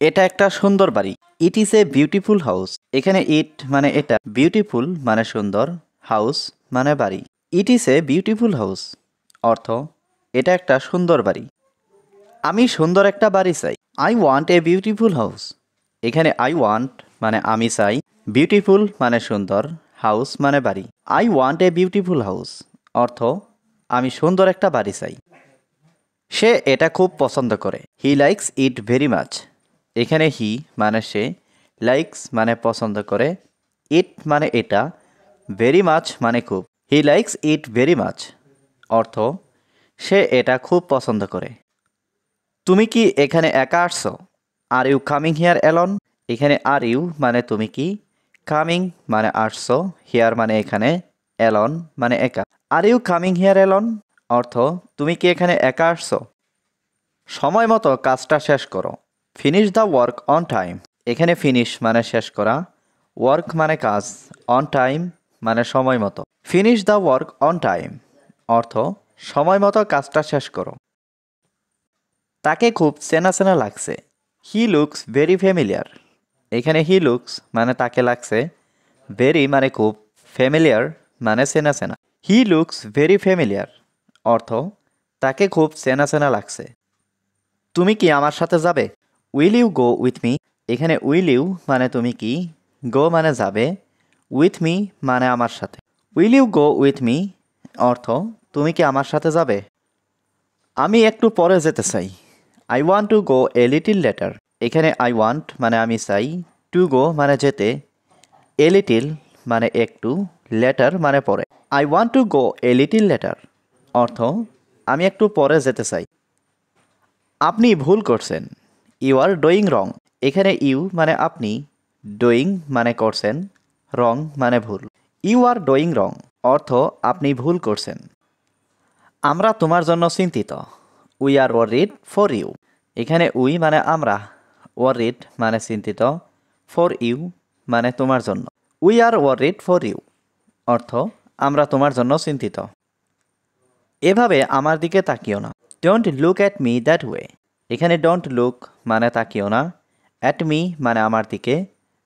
এটা একটা সুন্দর বাড়ি। It is a beautiful house. এখানে ইট মানে এটা, বিউটিফুল মানে সুন্দর, হাউস মানে বাড়ি। It is a beautiful house অর্থ এটা একটা সুন্দর বাড়ি। আমি সুন্দর একটা বাড়ি চাই। I want a beautiful house. এখানে আই ওয়ান্ট মানে আমি চাই, বিউটিফুল মানে সুন্দর, হাউস মানে বাড়ি। I want a beautiful house অর্থ আমি সুন্দর একটা বাড়ি চাই। সে এটা খুব পছন্দ করে। He likes it very much. এখানে হি মানে সে, লাইকস মানে পছন্দ করে, ইট মানে এটা, ভেরি মাচ মানে খুব। He likes it very much অর্থ সে এটা খুব পছন্দ করে। তুমি কি এখানে একা আসছো? Are you coming here alone? এখানে আর ইউ মানে তুমি কি, কামিং মানে আসছো, হিয়ার মানে এখানে, অ্যালন মানে একা। Are you coming here alone অর্থ তুমি কি এখানে একা আসছো? সময় মতো কাজটা শেষ করো। Finish the work on time. এখানে ফিনিশ মানে শেষ করা, ওয়ার্ক মানে কাজ, অন টাইম মানে সময় মতো। Finish the work on time অর্থ সময় মতো কাজটা শেষ করো। তাকে খুব চেনা চেনা লাগছে। He looks very familiar. এখানে হি লুকস মানে তাকে লাগছে, ভেরি মানে খুব, ফ্যামিলিয়ার মানে চেনা চেনা। হি লুকস ভেরি ফ্যামিলিয়ার অর্থ তাকে খুব চেনা চেনা লাগছে। তুমি কি আমার সাথে যাবে? Will you go with me? এখানে উইল ইউ মানে তুমি কি, গো মানে যাবে, উইথ মি মানে আমার সাথে। Will you go with me অর্থ তুমি কি আমার সাথে যাবে? আমি একটু পরে যেতে চাই। I want to go a little letter. এখানে আই ওয়ান্ট মানে আমি চাই, টু গো মানে যেতে, এ লিটিল মানে একটু, লেটার মানে পরে। I want to go a little letter অর্থ আমি একটু পরে যেতে চাই। আপনি ভুল করছেন। ইউ আর ডুইং রং। এখানে ইউ মানে আপনি, ডুইং মানে করছেন, রং মানে ভুল। ইউ আর ডুইং রং অর্থ আপনি ভুল করছেন। আমরা তোমার জন্য চিন্তিত। We are worried for you. এখানে উই মানে আমরা, ওয়ারিড মানে চিন্তিত, ফর ইউ মানে তোমার জন্য। We are worried for you অর্থ আমরা তোমার জন্য চিন্তিত। এভাবে আমার দিকে তাকিও না। Don't look at me that way. এখানে ডোন্ট লুক মানে তাকিও না, অ্যাট মি মানে আমার দিকে,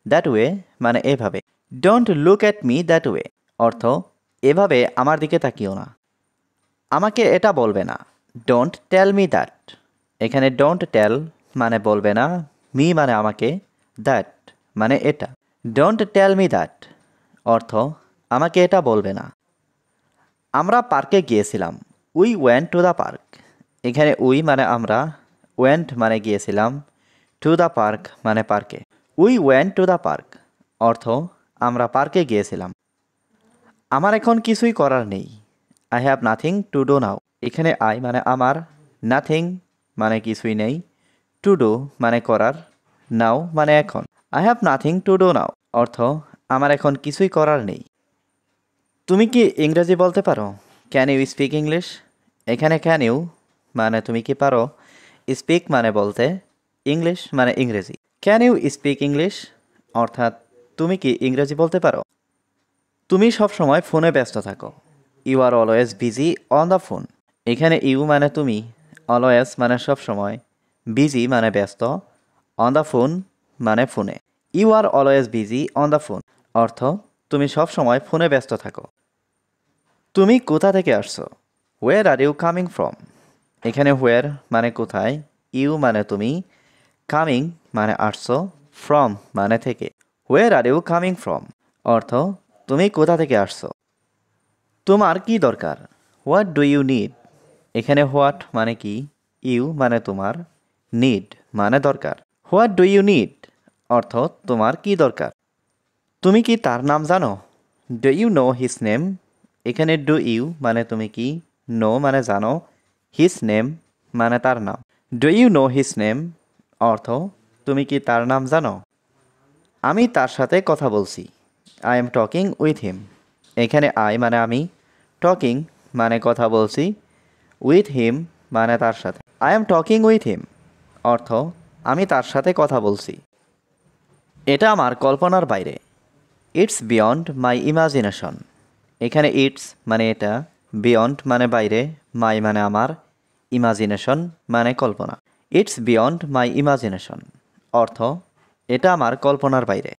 দ্যাট ওয়ে মানে এভাবে। Don't look at me that way অর্থ এভাবে আমার দিকে তাকিও না। আমাকে এটা বলবে না। Don't tell me that. এখানে ডোন্ট টেল মানে বলবে না, মি মানে আমাকে, দ্যাট মানে এটা। ডোন্ট টেল মি দ্যাট অর্থ আমাকে এটা বলবে না। আমরা পার্কে গিয়েছিলাম। We went to the park. এখানে উই মানে আমরা, ওয়েন্ট মানে গিয়েছিলাম, টু দ্য পার্ক মানে পার্কে। We went to the park অর্থ আমরা পার্কে গিয়েছিলাম। আমার এখন কিছুই করার নেই। I have nothing to do now. এখানে আই মানে আমার, নাথিং মানে কিছুই নেই, টু ডু মানে করার, নাও মানে এখন। I have nothing to do now অর্থ আমার এখন কিছুই করার নেই। তুমি কি ইংরেজি বলতে পারো? Can you speak English? এখানে ক্যান ইউ মানে তুমি কি পারো, স্পিক মানে বলতে, ইংলিশ মানে ইংরেজি। ক্যান ইউ স্পিক ইংলিশ অর্থাৎ তুমি কি ইংরেজি বলতে পারো? তুমি সবসময় ফোনে ব্যস্ত থাকো। You are always busy on the phone. এখানে ইউ মানে তুমি, অলওয়েজ মানে সবসময়, বিজি মানে ব্যস্ত, অন দ্য ফোন মানে ফোনে। You are always busy on the phone অর্থ তুমি সবসময় ফোনে ব্যস্ত থাকো। তুমি কোথা থেকে আসছো? হোয়ার আর ইউ কামিং ফ্রম? এখানে হোয়ার মানে কোথায়, ইউ মানে তুমি, কামিং মানে আসছো, ফ্রম মানে থেকে। Where are you coming from অর্থ তুমি কোথা থেকে আসছো। তোমার কি দরকার? What do you need? এখানে হোয়াট মানে কি, ইউ মানে তোমার, নিড মানে দরকার। হোয়াট ডু ইউ নিড অর্থ তোমার কি দরকার। তুমি কি তার নাম জানো? Do you know his name? এখানে ডু ইউ মানে তুমি কি, নো মানে জানো, হিজ নেম মানে তার নাম। Do you know his name অর্থ তুমি কি তার নাম জানো। আমি তার সাথে কথা বলছি। I am talking with him. এখানে আই মানে আমি, টকিং মানে কথা বলছি, উইথ হিম মানে তার সাথে। I am talking with him অর্থ আমি তার সাথে কথা বলছি। এটা আমার কল্পনার বাইরে। It's beyond my imagination. এখানে ইটস মানে এটা, বিয়ন্ড মানে বাইরে, মাই মানে আমার, ইমাজিনেশন মানে কল্পনা। ইটস বিয়ন্ড মাই ইমাজিনেশন অর্থ এটা আমার কল্পনার বাইরে।